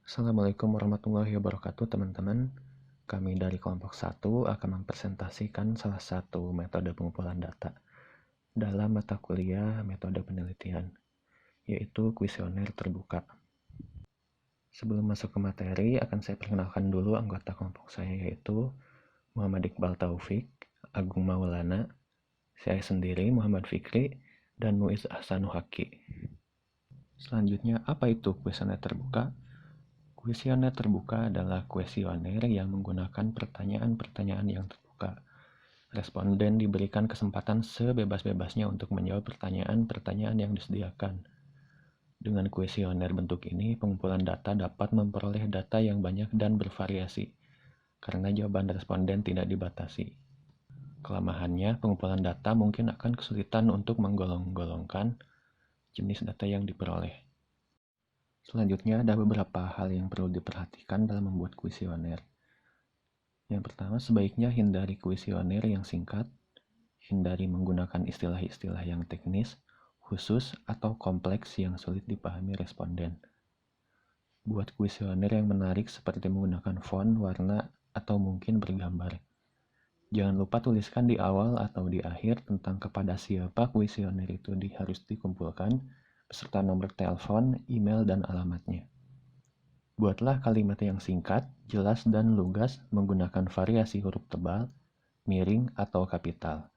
Assalamualaikum warahmatullahi wabarakatuh teman-teman. Kami dari kelompok 1 akan mempresentasikan salah satu metode pengumpulan data dalam mata kuliah metode penelitian, yaitu kuesioner terbuka. Sebelum masuk ke materi, akan saya perkenalkan dulu anggota kelompok saya, yaitu Muhammad Iqbal Taufik, Agung Maulana, saya sendiri Muhammad Fikri, dan Muiz Ahsanu Haki. Selanjutnya, apa itu kuesioner terbuka? Kuesioner terbuka adalah kuesioner yang menggunakan pertanyaan-pertanyaan yang terbuka. Responden diberikan kesempatan sebebas-bebasnya untuk menjawab pertanyaan-pertanyaan yang disediakan. Dengan kuesioner bentuk ini, pengumpulan data dapat memperoleh data yang banyak dan bervariasi, karena jawaban responden tidak dibatasi. Kelemahannya, pengumpulan data mungkin akan kesulitan untuk menggolong-golongkan jenis data yang diperoleh. Selanjutnya, ada beberapa hal yang perlu diperhatikan dalam membuat kuesioner. Yang pertama, sebaiknya hindari kuesioner yang singkat, hindari menggunakan istilah-istilah yang teknis, khusus, atau kompleks yang sulit dipahami responden. Buat kuesioner yang menarik seperti menggunakan font, warna, atau mungkin bergambar. Jangan lupa tuliskan di awal atau di akhir tentang kepada siapa kuesioner itu harus dikumpulkan, beserta nomor telepon, email, dan alamatnya. Buatlah kalimat yang singkat, jelas, dan lugas menggunakan variasi huruf tebal, miring, atau kapital.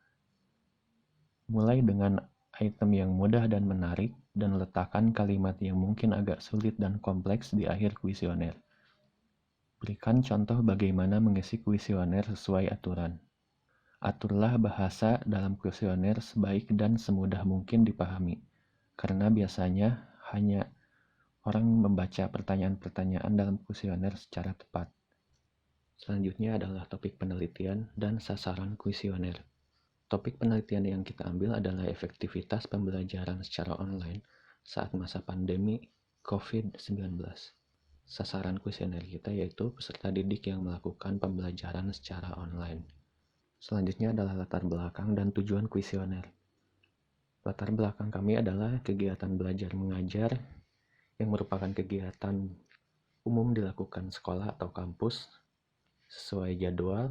Mulai dengan item yang mudah dan menarik, dan letakkan kalimat yang mungkin agak sulit dan kompleks di akhir kuesioner. Berikan contoh bagaimana mengisi kuesioner sesuai aturan. Aturlah bahasa dalam kuesioner sebaik dan semudah mungkin dipahami, karena biasanya hanya orang membaca pertanyaan-pertanyaan dalam kuesioner secara tepat. Selanjutnya adalah topik penelitian dan sasaran kuesioner. Topik penelitian yang kita ambil adalah efektivitas pembelajaran secara online saat masa pandemi COVID-19. Sasaran kuesioner kita yaitu peserta didik yang melakukan pembelajaran secara online. Selanjutnya adalah latar belakang dan tujuan kuesioner. Latar belakang kami adalah kegiatan belajar mengajar yang merupakan kegiatan umum dilakukan sekolah atau kampus sesuai jadwal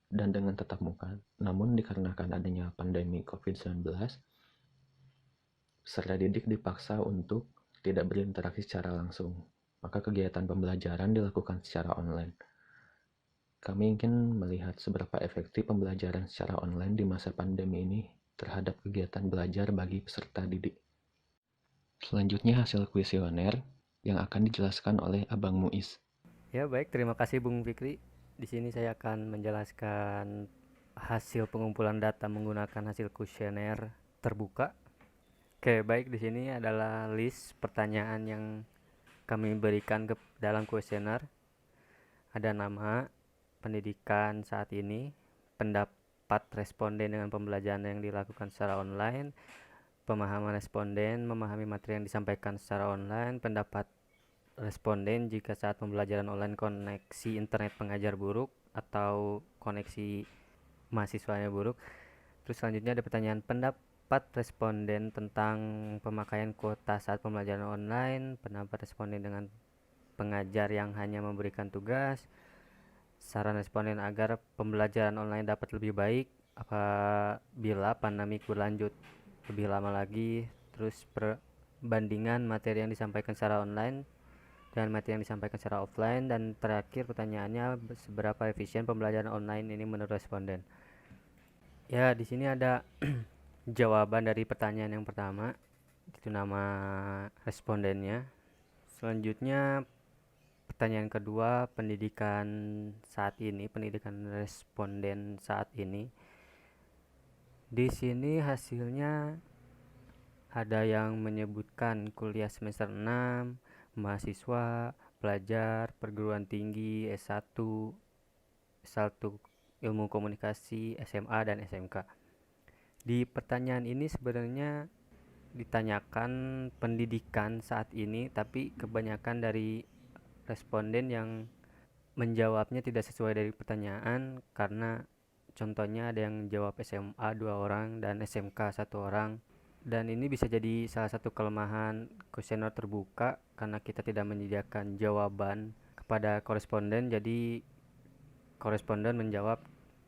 dan dengan tatap muka. Namun dikarenakan adanya pandemi COVID-19, peserta didik dipaksa untuk tidak berinteraksi secara langsung. Maka kegiatan pembelajaran dilakukan secara online. Kami ingin melihat seberapa efektif pembelajaran secara online di masa pandemi ini terhadap kegiatan belajar bagi peserta didik. Selanjutnya hasil kuesioner yang akan dijelaskan oleh Abang Muiz. Ya, baik, terima kasih Bung Fikri. Di sini saya akan menjelaskan hasil pengumpulan data menggunakan hasil kuesioner terbuka. Oke, baik, di sini adalah list pertanyaan yang kami berikan ke dalam kuesioner. Ada nama, pendidikan saat ini, pendapat responden dengan pembelajaran yang dilakukan secara online, pemahaman responden memahami materi yang disampaikan secara online, pendapat responden jika saat pembelajaran online koneksi internet pengajar buruk atau koneksi mahasiswanya buruk. Terus selanjutnya ada pertanyaan pendapat responden tentang pemakaian kuota saat pembelajaran online, pendapat responden dengan pengajar yang hanya memberikan tugas, saran responden agar pembelajaran online dapat lebih baik apabila pandemi berlanjut lebih lama lagi, terus perbandingan materi yang disampaikan secara online dan materi yang disampaikan secara offline, dan terakhir pertanyaannya seberapa efisien pembelajaran online ini menurut responden. Ya, di sini ada jawaban dari pertanyaan yang pertama, itu nama respondennya. Selanjutnya pertanyaan kedua, pendidikan saat ini, pendidikan responden saat ini. Di sini hasilnya ada yang menyebutkan kuliah semester 6, mahasiswa, pelajar, perguruan tinggi, S1, S1 ilmu komunikasi, SMA, dan SMK. Di pertanyaan ini sebenarnya ditanyakan pendidikan saat ini, tapi kebanyakan dari responden yang menjawabnya tidak sesuai dari pertanyaan, karena contohnya ada yang jawab SMA 2 orang dan SMK 1 orang. dan ini bisa jadi salah satu kelemahan kuesioner terbuka karena kita tidak menyediakan jawaban kepada koresponden. Jadi koresponden menjawab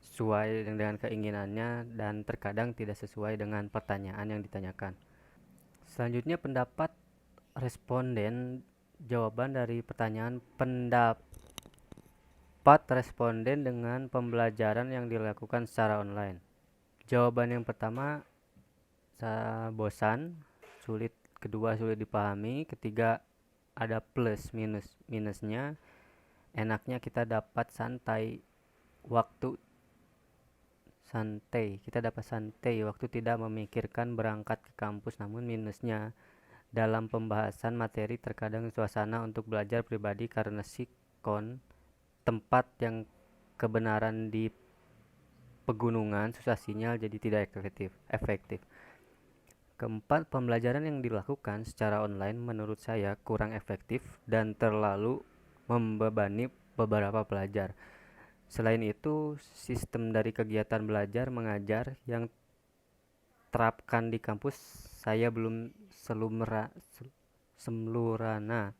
sesuai dengan keinginannya dan terkadang tidak sesuai dengan pertanyaan yang ditanyakan. Selanjutnya, pendapat responden. Jawaban dari pertanyaan pendapat responden dengan pembelajaran yang dilakukan secara online. Jawaban yang pertama, saya bosan, sulit. Kedua, sulit dipahami. Ketiga, ada plus minusnya. Enaknya kita dapat kita dapat santai waktu tidak memikirkan berangkat ke kampus. Namun minusnya, dalam pembahasan materi terkadang suasana untuk belajar pribadi karena sikon tempat yang kebenaran di pegunungan susah sinyal, jadi tidak efektif. Keempat, pembelajaran yang dilakukan secara online menurut saya kurang efektif dan terlalu membebani beberapa pelajar. Selain itu, sistem dari kegiatan belajar mengajar yang terapkan di kampus saya belum semlurana.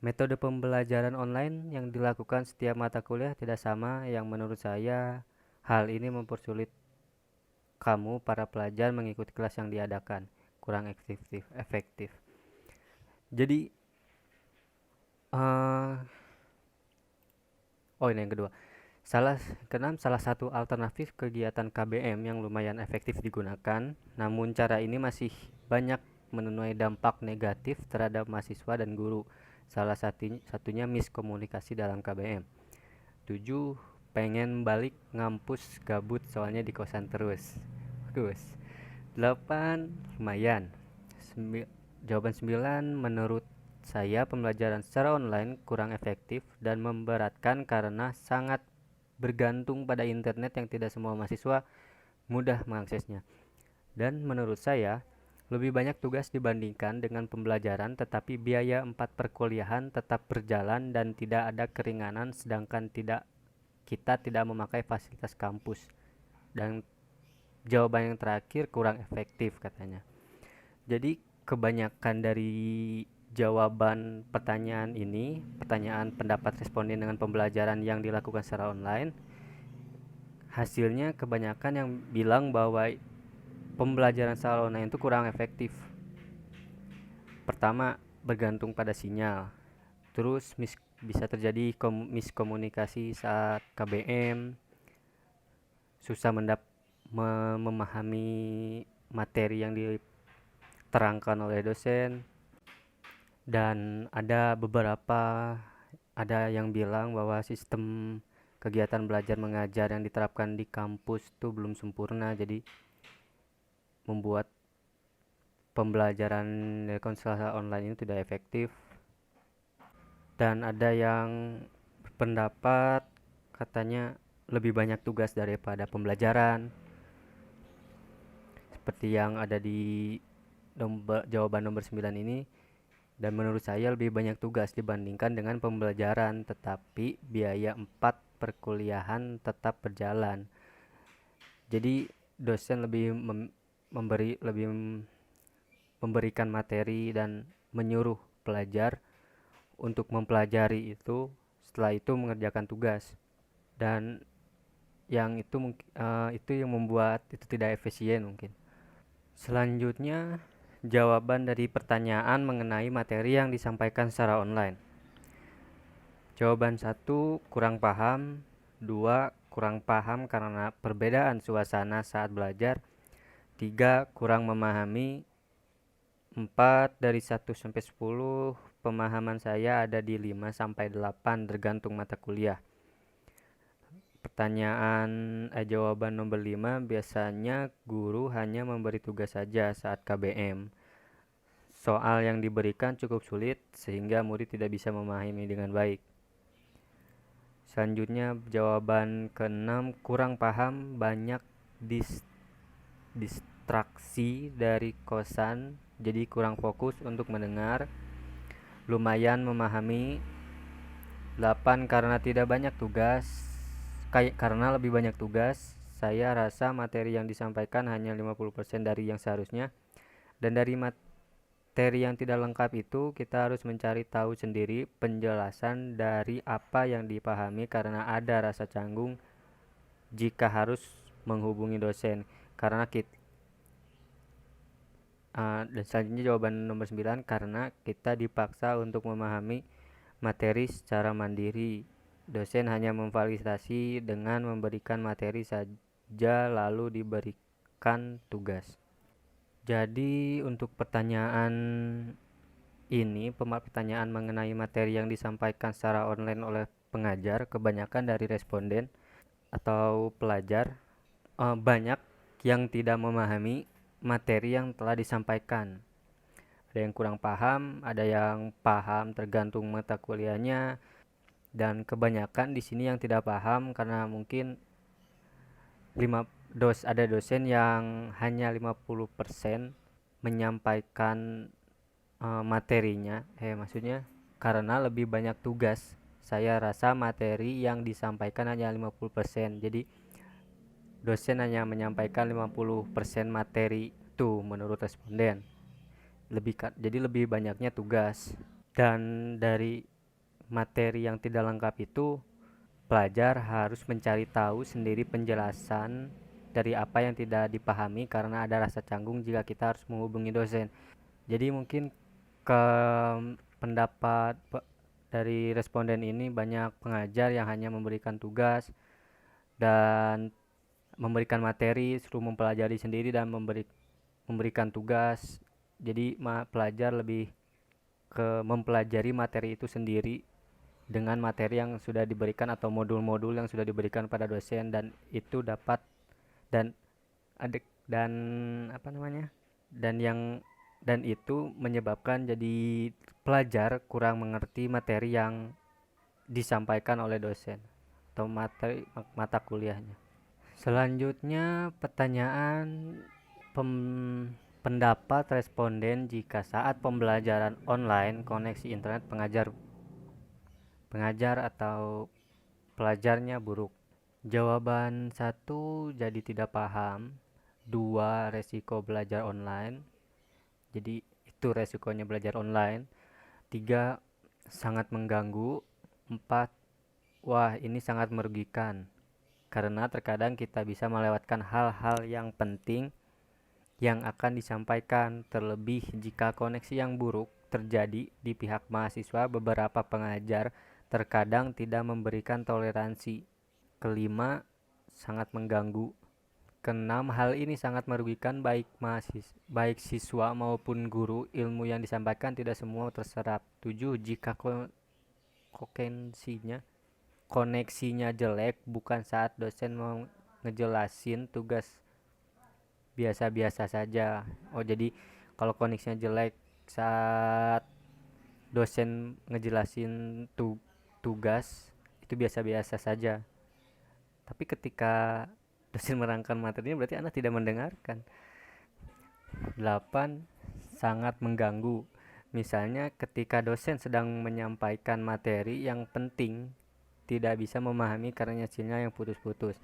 Metode pembelajaran online yang dilakukan setiap mata kuliah tidak sama, yang menurut saya hal ini mempersulit kamu para pelajar mengikuti kelas yang diadakan, kurang efektif. Jadi ini yang kedua. Salah satu alternatif kegiatan KBM yang lumayan efektif digunakan, namun cara ini masih banyak menuai dampak negatif terhadap mahasiswa dan guru. Salah satunya miskomunikasi dalam KBM. 7. Pengen balik ngampus gabut soalnya di kosan terus. Bagus. 8. Lumayan. Jawaban 9. Menurut saya pembelajaran secara online kurang efektif dan memberatkan karena sangat bergantung pada internet yang tidak semua mahasiswa mudah mengaksesnya. Dan menurut saya lebih banyak tugas dibandingkan dengan pembelajaran, tetapi biaya 4 perkuliahan tetap berjalan dan tidak ada keringanan, sedangkan kita tidak memakai fasilitas kampus. Dan jawaban yang terakhir kurang efektif katanya. Jadi kebanyakan dari jawaban pertanyaan pendapat responden dengan pembelajaran yang dilakukan secara online, hasilnya kebanyakan yang bilang bahwa pembelajaran secara online itu kurang efektif. Pertama, bergantung pada sinyal. Terus bisa terjadi miskomunikasi saat KBM, susah memahami materi yang diterangkan oleh dosen. Dan ada yang bilang bahwa sistem kegiatan belajar mengajar yang diterapkan di kampus itu belum sempurna, jadi membuat pembelajaran konseling online ini tidak efektif. Dan ada yang berpendapat katanya lebih banyak tugas daripada pembelajaran, seperti yang ada di jawaban nomor 9 ini. Dan menurut saya lebih banyak tugas dibandingkan dengan pembelajaran, tetapi biaya 4 perkuliahan tetap berjalan. Jadi dosen lebih memberikan materi dan menyuruh pelajar untuk mempelajari itu, setelah itu mengerjakan tugas. Dan yang itu yang membuat itu tidak efisien mungkin. Selanjutnya, jawaban dari pertanyaan mengenai materi yang disampaikan secara online. Jawaban 1, kurang paham. 2, kurang paham karena perbedaan suasana saat belajar. 3, kurang memahami. 4, dari 1 sampai 10, pemahaman saya ada di 5 sampai 8 tergantung mata kuliah. Jawaban nomor 5, biasanya guru hanya memberi tugas saja saat KBM. Soal yang diberikan cukup sulit sehingga murid tidak bisa memahami dengan baik. Selanjutnya, jawaban ke-6, kurang paham, banyak distraksi dari kosan, jadi kurang fokus untuk mendengar. Lumayan memahami. 8, karena lebih banyak tugas, saya rasa materi yang disampaikan hanya 50% dari yang seharusnya. Dan dari materi yang tidak lengkap itu kita harus mencari tahu sendiri penjelasan dari apa yang dipahami karena ada rasa canggung jika harus menghubungi dosen. Karena kita dan selanjutnya jawaban nomor 9, karena kita dipaksa untuk memahami materi secara mandiri. Dosen hanya memfasilitasi dengan memberikan materi saja lalu diberikan tugas. Jadi untuk pertanyaan ini, pertanyaan mengenai materi yang disampaikan secara online oleh pengajar, kebanyakan dari responden atau pelajar banyak yang tidak memahami materi yang telah disampaikan. Ada yang kurang paham, ada yang paham tergantung mata kuliahnya, dan kebanyakan di sini yang tidak paham karena mungkin ada dosen yang hanya 50% menyampaikan materinya, maksudnya karena lebih banyak tugas. Saya rasa materi yang disampaikan hanya 50%. Jadi dosen hanya menyampaikan 50% materi itu menurut responden. Jadi lebih banyaknya tugas. Dan dari materi yang tidak lengkap itu, pelajar harus mencari tahu sendiri penjelasan dari apa yang tidak dipahami karena ada rasa canggung jika kita harus menghubungi dosen. Jadi mungkin ke pendapat dari responden ini, banyak pengajar yang hanya memberikan tugas dan memberikan materi, suruh mempelajari sendiri dan memberikan tugas. Jadi pelajar lebih ke mempelajari materi itu sendiri dengan materi yang sudah diberikan atau modul-modul yang sudah diberikan pada dosen, dan itu dapat dan ada dan apa namanya dan itu menyebabkan jadi pelajar kurang mengerti materi yang disampaikan oleh dosen atau mata kuliahnya. Selanjutnya pertanyaan pendapat responden jika saat pembelajaran online koneksi internet pengajar atau pelajarnya buruk. Jawaban 1, jadi tidak paham. 2, resiko belajar online. Jadi itu resikonya belajar online. 3, sangat mengganggu. 4, wah ini sangat merugikan. Karena terkadang kita bisa melewatkan hal-hal yang penting yang akan disampaikan, terlebih jika koneksi yang buruk terjadi di pihak mahasiswa. Beberapa pengajar terkadang tidak memberikan toleransi. Kelima, sangat mengganggu. Keenam, hal ini sangat merugikan baik siswa maupun guru. Ilmu yang disampaikan tidak semua terserap. 7, jika koneksinya jelek, bukan saat dosen mau ngejelasin tugas biasa-biasa saja. Jadi kalau koneksinya jelek saat dosen ngejelasin tugas, itu biasa-biasa saja. Tapi ketika dosen merangkan materinya, berarti Anda tidak mendengarkan. 8, sangat mengganggu. Misalnya ketika dosen sedang menyampaikan materi yang penting, tidak bisa memahami karena sinyal yang putus-putus.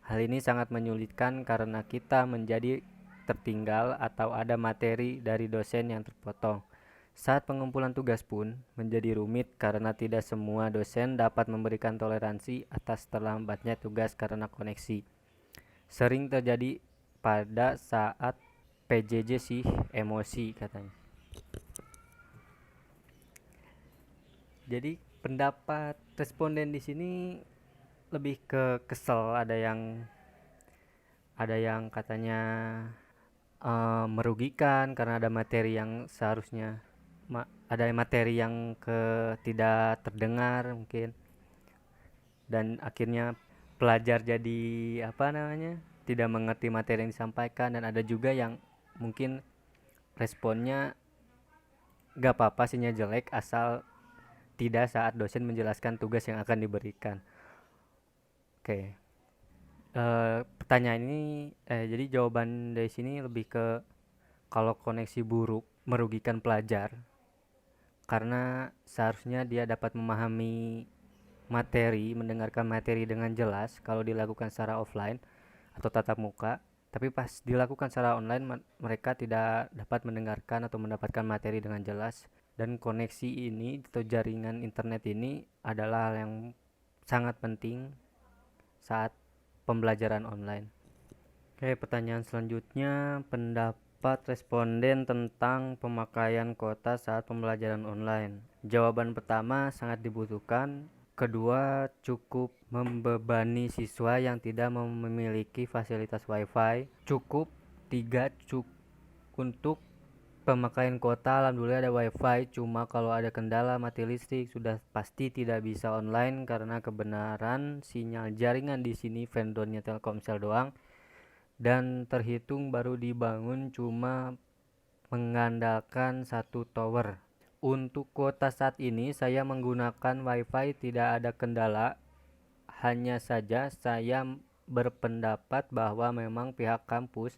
Hal ini sangat menyulitkan karena kita menjadi tertinggal atau ada materi dari dosen yang terpotong. Saat pengumpulan tugas pun menjadi rumit karena tidak semua dosen dapat memberikan toleransi atas terlambatnya tugas karena koneksi. Sering terjadi pada saat PJJ sih, emosi katanya. Jadi pendapat responden di sini lebih ke kesel. Ada yang katanya merugikan karena ada materi yang seharusnya ada materi yang tidak terdengar mungkin, dan akhirnya pelajar jadi tidak mengerti materi yang disampaikan. Dan ada juga yang mungkin responnya gak apa-apa sinyal jelek asal tidak saat dosen menjelaskan tugas yang akan diberikan. Oke. Pertanyaan ini jadi jawaban dari sini lebih ke kalau koneksi buruk merugikan pelajar karena seharusnya dia dapat memahami mendengarkan materi dengan jelas kalau dilakukan secara offline atau tatap muka. Tapi pas dilakukan secara online, mereka tidak dapat mendengarkan atau mendapatkan materi dengan jelas. Dan koneksi ini atau jaringan internet ini adalah hal yang sangat penting saat pembelajaran online. Oke, pertanyaan selanjutnya, pendapat responden tentang pemakaian kuota saat pembelajaran online. Jawaban pertama, sangat dibutuhkan. Kedua, cukup membebani siswa yang tidak memiliki fasilitas wifi. Cukup. Tiga, untuk pemakaian kuota alhamdulillah ada wifi, cuma kalau ada kendala mati listrik sudah pasti tidak bisa online karena kebenaran sinyal jaringan di sini vendornya Telkomsel doang dan terhitung baru dibangun cuma mengandalkan satu tower. Untuk kuota saat ini saya menggunakan wifi, tidak ada kendala. Hanya saja saya berpendapat bahwa memang pihak kampus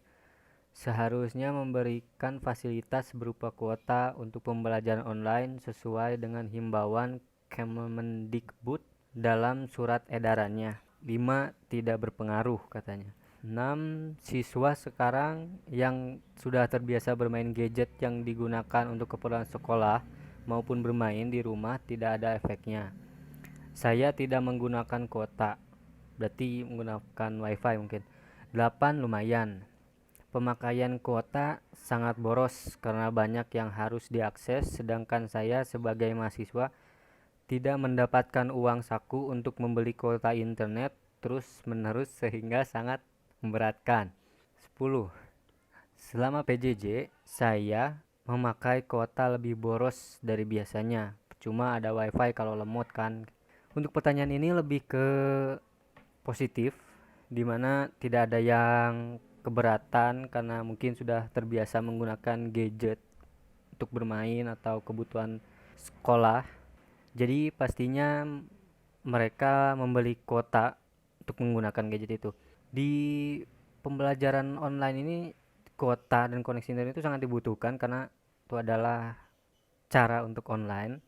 seharusnya memberikan fasilitas berupa kuota untuk pembelajaran online sesuai dengan himbauan Kemendikbud dalam surat edarannya. 5. Tidak berpengaruh katanya. 6. Siswa sekarang yang sudah terbiasa bermain gadget yang digunakan untuk keperluan sekolah maupun bermain di rumah tidak ada efeknya. Saya tidak menggunakan kuota, berarti menggunakan wifi mungkin. 8. Lumayan. Pemakaian kuota sangat boros karena banyak yang harus diakses, sedangkan saya sebagai mahasiswa tidak mendapatkan uang saku untuk membeli kuota internet terus menerus sehingga sangat memberatkan. 10. Selama PJJ, saya memakai kuota lebih boros dari biasanya. Cuma ada wifi kalau lemot kan. Untuk pertanyaan ini lebih ke positif, dimana tidak ada yang keberatan karena mungkin sudah terbiasa menggunakan gadget untuk bermain atau kebutuhan sekolah. Jadi pastinya mereka membeli kuota untuk menggunakan gadget itu. Di pembelajaran online ini kuota dan koneksi internet itu sangat dibutuhkan karena itu adalah cara untuk online.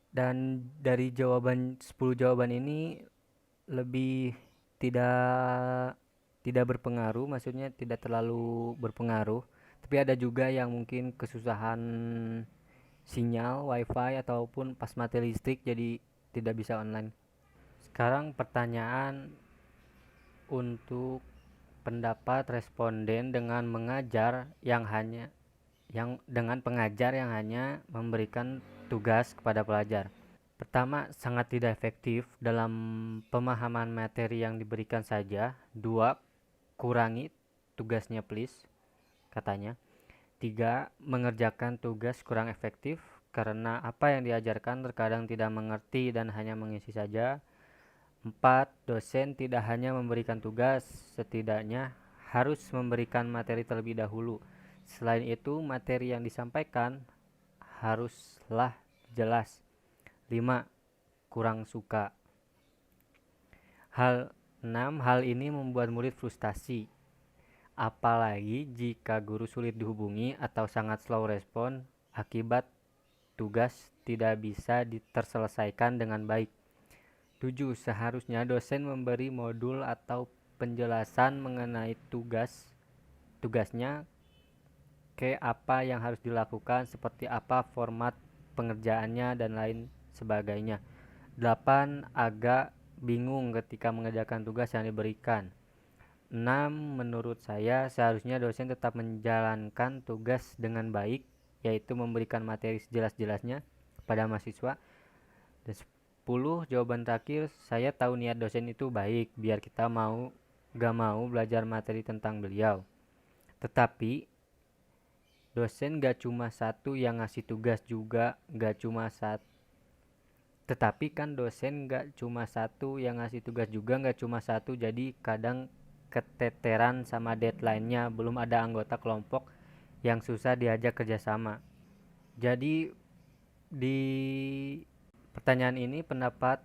Dan dari 10 jawaban ini lebih tidak tidak berpengaruh, maksudnya tidak terlalu berpengaruh. Tapi ada juga yang mungkin kesusahan sinyal wifi ataupun pas mati listrik jadi tidak bisa online. Sekarang pertanyaan untuk pendapat responden dengan pengajar yang hanya memberikan tugas kepada pelajar. Pertama, sangat tidak efektif dalam pemahaman materi yang diberikan saja. 2. Kurangi tugasnya please, katanya. 3. Mengerjakan tugas kurang efektif karena apa yang diajarkan terkadang tidak mengerti dan hanya mengisi saja. 4. Dosen tidak hanya memberikan tugas, setidaknya harus memberikan materi terlebih dahulu. Selain itu, materi yang disampaikan haruslah jelas. 5. Kurang suka. 6. Hal ini membuat murid frustasi, apalagi jika guru sulit dihubungi atau sangat slow respon akibat tugas tidak bisa terselesaikan dengan baik. 7. Seharusnya dosen memberi modul atau penjelasan mengenai tugasnya, ke apa yang harus dilakukan, seperti apa format pengerjaannya dan lain sebagainya. 8. Agak bingung ketika mengerjakan tugas yang diberikan. 6. Menurut saya seharusnya dosen tetap menjalankan tugas dengan baik, yaitu memberikan materi sejelas-jelasnya kepada mahasiswa. Dan 10. Jawaban terakhir, saya tahu niat dosen itu baik biar kita gak mau belajar materi tentang beliau. Tetapi dosen gak cuma satu yang ngasih tugas juga, gak cuma satu. Tetapi kan dosen gak cuma satu yang ngasih tugas juga, gak cuma satu, jadi kadang keteteran sama deadline-nya, belum ada anggota kelompok yang susah diajak kerjasama. Jadi di pertanyaan ini pendapat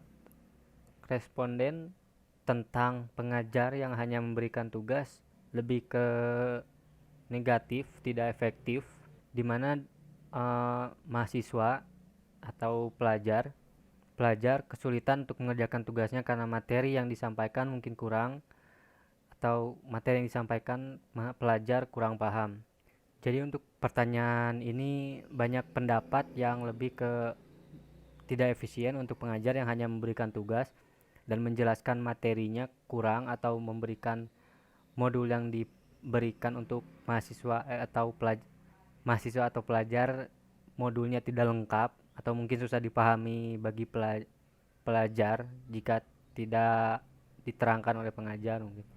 responden tentang pengajar yang hanya memberikan tugas lebih ke negatif, tidak efektif, dimana mahasiswa atau pelajar kesulitan untuk mengerjakan tugasnya karena materi yang disampaikan mungkin kurang atau materi yang disampaikan pelajar kurang paham. Jadi untuk pertanyaan ini banyak pendapat yang lebih ke tidak efisien untuk pengajar yang hanya memberikan tugas dan menjelaskan materinya kurang, atau memberikan modul yang diberikan untuk mahasiswa atau pelajar modulnya tidak lengkap atau mungkin susah dipahami bagi pelajar jika tidak diterangkan oleh pengajar mungkin.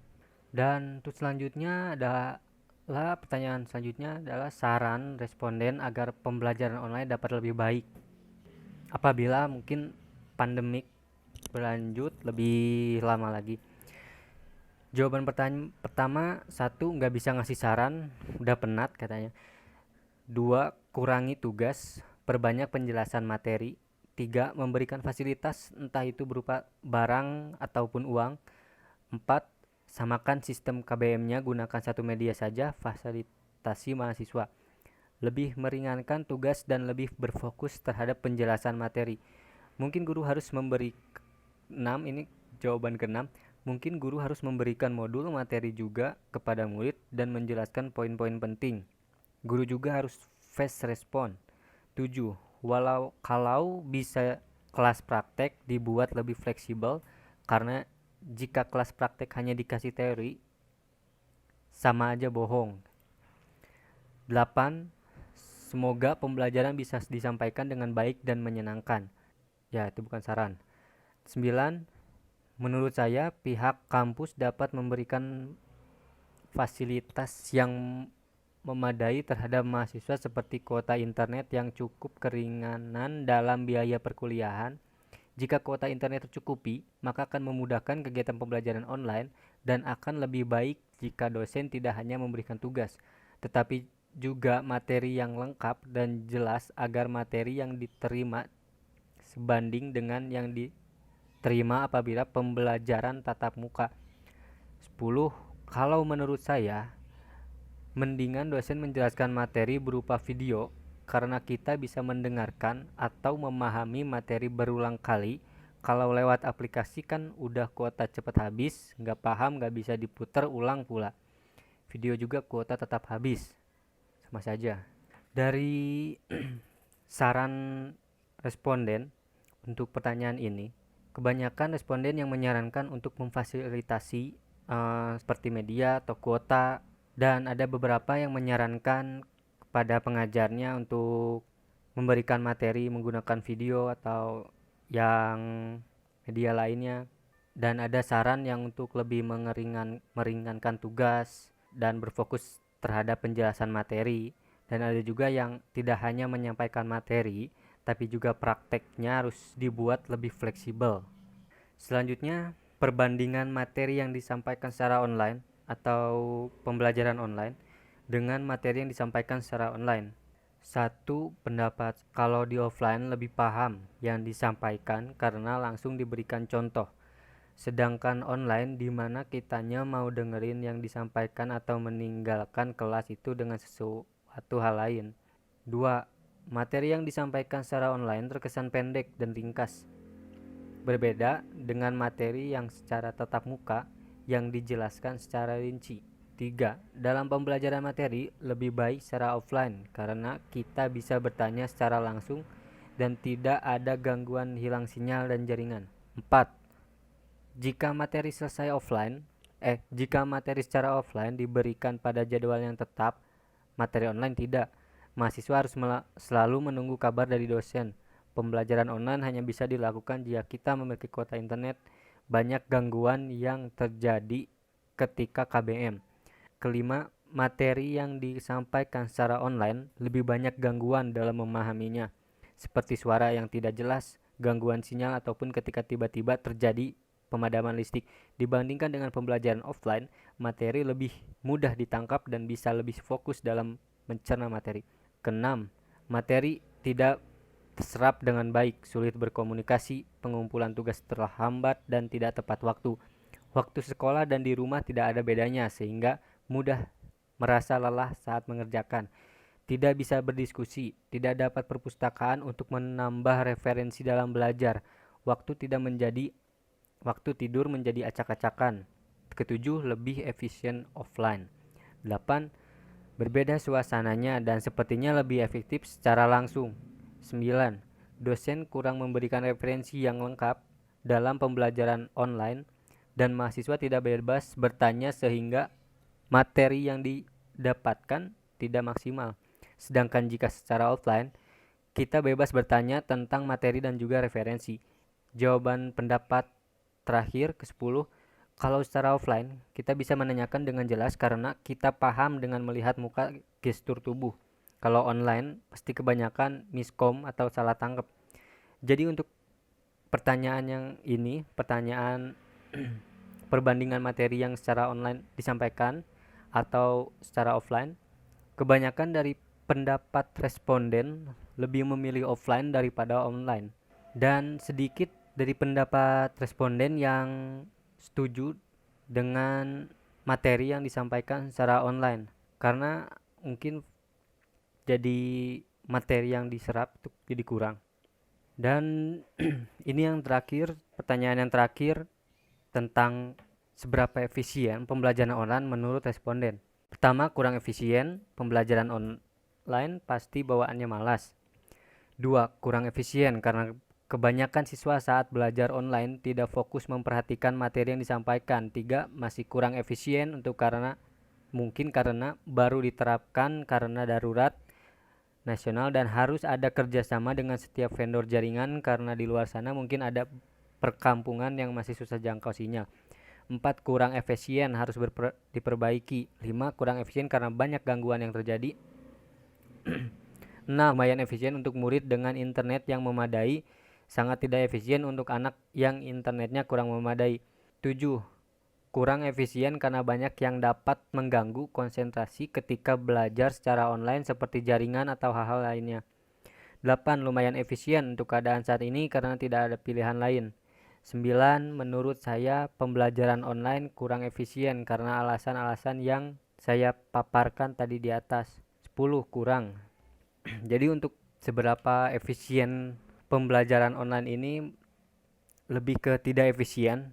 Dan untuk selanjutnya adalah pertanyaan selanjutnya adalah saran responden agar pembelajaran online dapat lebih baik apabila mungkin pandemik berlanjut lebih lama lagi. Jawaban pertanyaan pertama, satu, nggak bisa ngasih saran, udah penat katanya. Dua, kurangi tugas, perbanyak penjelasan materi. Tiga, memberikan fasilitas entah itu berupa barang ataupun uang. Empat, samakan sistem KBM-nya, gunakan satu media saja, fasilitasi mahasiswa. Lebih meringankan tugas dan lebih berfokus terhadap penjelasan materi. Mungkin guru harus memberi 6, ini jawaban ke-6. Mungkin guru harus memberikan modul materi juga kepada murid dan menjelaskan poin-poin penting. Guru juga harus fast respon. 7. Kalau bisa kelas praktek dibuat lebih fleksibel, karena jika kelas praktek hanya dikasih teori sama aja bohong. 8. Semoga pembelajaran bisa disampaikan dengan baik dan menyenangkan. Ya, itu bukan saran. 9. Menurut saya pihak kampus dapat memberikan fasilitas yang memadai terhadap mahasiswa seperti kuota internet yang cukup, keringanan dalam biaya perkuliahan. Jika kuota internet tercukupi, maka akan memudahkan kegiatan pembelajaran online dan akan lebih baik jika dosen tidak hanya memberikan tugas, tetapi juga materi yang lengkap dan jelas agar materi yang diterima sebanding dengan yang diterima apabila pembelajaran tatap muka. 10. Kalau menurut saya, mendingan dosen menjelaskan materi berupa video, karena kita bisa mendengarkan atau memahami materi berulang kali. Kalau lewat aplikasi kan udah kuota cepat habis, nggak paham nggak bisa diputar ulang pula. Video juga kuota tetap habis, sama saja. Dari saran responden untuk pertanyaan ini, kebanyakan responden yang menyarankan untuk memfasilitasi seperti media atau kuota, dan ada beberapa yang menyarankan kepada pengajarnya untuk memberikan materi menggunakan video atau yang media lainnya, dan ada saran yang untuk lebih meringankan tugas dan berfokus terhadap penjelasan materi, dan ada juga yang tidak hanya menyampaikan materi tapi juga prakteknya harus dibuat lebih fleksibel. Selanjutnya, perbandingan materi yang disampaikan secara online atau pembelajaran online dengan materi yang disampaikan secara online. Satu pendapat, kalau di offline lebih paham yang disampaikan karena langsung diberikan contoh. Sedangkan online di mana kitanya mau dengerin yang disampaikan atau meninggalkan kelas itu dengan sesuatu hal lain. Dua, materi yang disampaikan secara online terkesan pendek dan ringkas. Berbeda dengan materi yang secara tatap muka yang dijelaskan secara rinci. 3. Dalam pembelajaran materi lebih baik secara offline karena kita bisa bertanya secara langsung dan tidak ada gangguan hilang sinyal dan jaringan. 4. Jika materi secara offline diberikan pada jadwal yang tetap, materi online tidak. Mahasiswa harus selalu menunggu kabar dari dosen. Pembelajaran online hanya bisa dilakukan jika kita memiliki kuota internet. Banyak gangguan yang terjadi ketika KBM. Kelima, materi yang disampaikan secara online lebih banyak gangguan dalam memahaminya, seperti suara yang tidak jelas, gangguan sinyal, ataupun ketika tiba-tiba terjadi pemadaman listrik. Dibandingkan dengan pembelajaran offline, materi lebih mudah ditangkap dan bisa lebih fokus dalam mencerna materi. Keenam, materi tidak terserap dengan baik, sulit berkomunikasi, pengumpulan tugas terlambat dan tidak tepat waktu. Waktu sekolah dan di rumah tidak ada bedanya sehingga mudah merasa lelah saat mengerjakan. Tidak bisa berdiskusi, tidak dapat perpustakaan untuk menambah referensi dalam belajar. Waktu tidur menjadi acak-acakan. Ketujuh, lebih efisien offline. 8. Berbeda suasananya dan sepertinya lebih efektif secara langsung. 9. Dosen kurang memberikan referensi yang lengkap dalam pembelajaran online dan mahasiswa tidak bebas bertanya sehingga materi yang didapatkan tidak maksimal. Sedangkan jika secara offline, kita bebas bertanya tentang materi dan juga referensi. Jawaban pendapat terakhir ke-10, kalau secara offline, kita bisa menanyakan dengan jelas karena kita paham dengan melihat muka, gestur tubuh. Kalau online, pasti kebanyakan miskom atau salah tangkap. Jadi untuk pertanyaan yang ini, pertanyaan perbandingan materi yang secara online disampaikan atau secara offline, kebanyakan dari pendapat responden lebih memilih offline daripada online. Dan sedikit dari pendapat responden yang setuju dengan materi yang disampaikan secara online karena mungkin jadi materi yang diserap itu jadi kurang. Dan ini yang terakhir, pertanyaan yang terakhir tentang seberapa efisien pembelajaran online menurut responden. Pertama, kurang efisien, pembelajaran online pasti bawaannya malas. 2. Kurang efisien karena kebanyakan siswa saat belajar online tidak fokus memperhatikan materi yang disampaikan. 3. Masih kurang efisien karena baru diterapkan karena darurat nasional dan harus ada kerjasama dengan setiap vendor jaringan karena di luar sana mungkin ada perkampungan yang masih susah jangkau sinyal. 4. Kurang efisien, harus diperbaiki. 5. Kurang efisien karena banyak gangguan yang terjadi. 6. Lumayan efisien untuk murid dengan internet yang memadai, sangat tidak efisien untuk anak yang internetnya kurang memadai. 7. Kurang efisien karena banyak yang dapat mengganggu konsentrasi ketika belajar secara online seperti jaringan atau hal-hal lainnya. 8. Lumayan efisien untuk keadaan saat ini karena tidak ada pilihan lain. 9. Menurut saya pembelajaran online kurang efisien karena alasan-alasan yang saya paparkan tadi di atas. 10. Kurang. Jadi untuk seberapa efisien pembelajaran online ini lebih ke tidak efisien,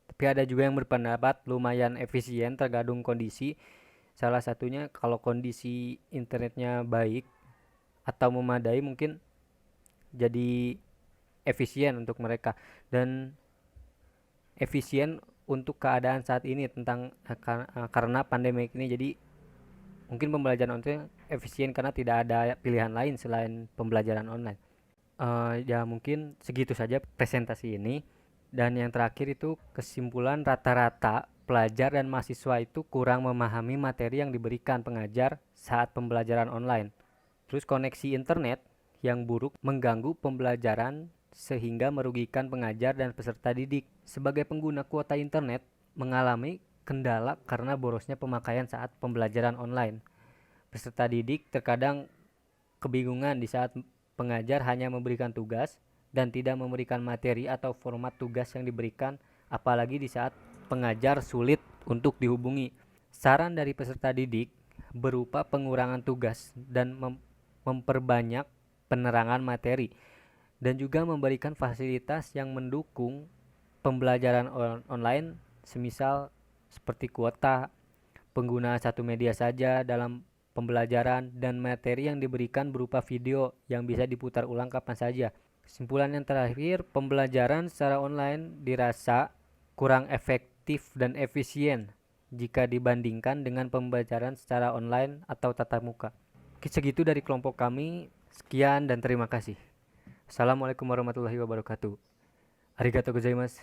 tapi ada juga yang berpendapat lumayan efisien tergantung kondisi. Salah satunya kalau kondisi internetnya baik atau memadai mungkin jadi efisien untuk mereka. Dan efisien untuk keadaan saat ini tentang karena pandemi ini, jadi mungkin pembelajaran online efisien karena tidak ada pilihan lain selain pembelajaran online. Ya mungkin segitu saja presentasi ini. Dan yang terakhir itu kesimpulan, rata-rata pelajar dan mahasiswa itu kurang memahami materi yang diberikan pengajar saat pembelajaran online. Terus koneksi internet yang buruk mengganggu pembelajaran sehingga merugikan pengajar dan peserta didik. Sebagai pengguna kuota internet mengalami kendala karena borosnya pemakaian saat pembelajaran online. Peserta didik terkadang kebingungan di saat pengajar hanya memberikan tugas dan tidak memberikan materi atau format tugas yang diberikan, apalagi di saat pengajar sulit untuk dihubungi. Saran dari peserta didik berupa pengurangan tugas dan memperbanyak penerangan materi dan juga memberikan fasilitas yang mendukung pembelajaran online, semisal seperti kuota, penggunaan satu media saja dalam pembelajaran, dan materi yang diberikan berupa video yang bisa diputar ulang kapan saja. Kesimpulan yang terakhir, pembelajaran secara online dirasa kurang efektif dan efisien jika dibandingkan dengan pembelajaran secara online atau tatap muka. Oke, segitu dari kelompok kami. Sekian dan terima kasih. Assalamualaikum warahmatullahi wabarakatuh. Arigatou gozaimasu.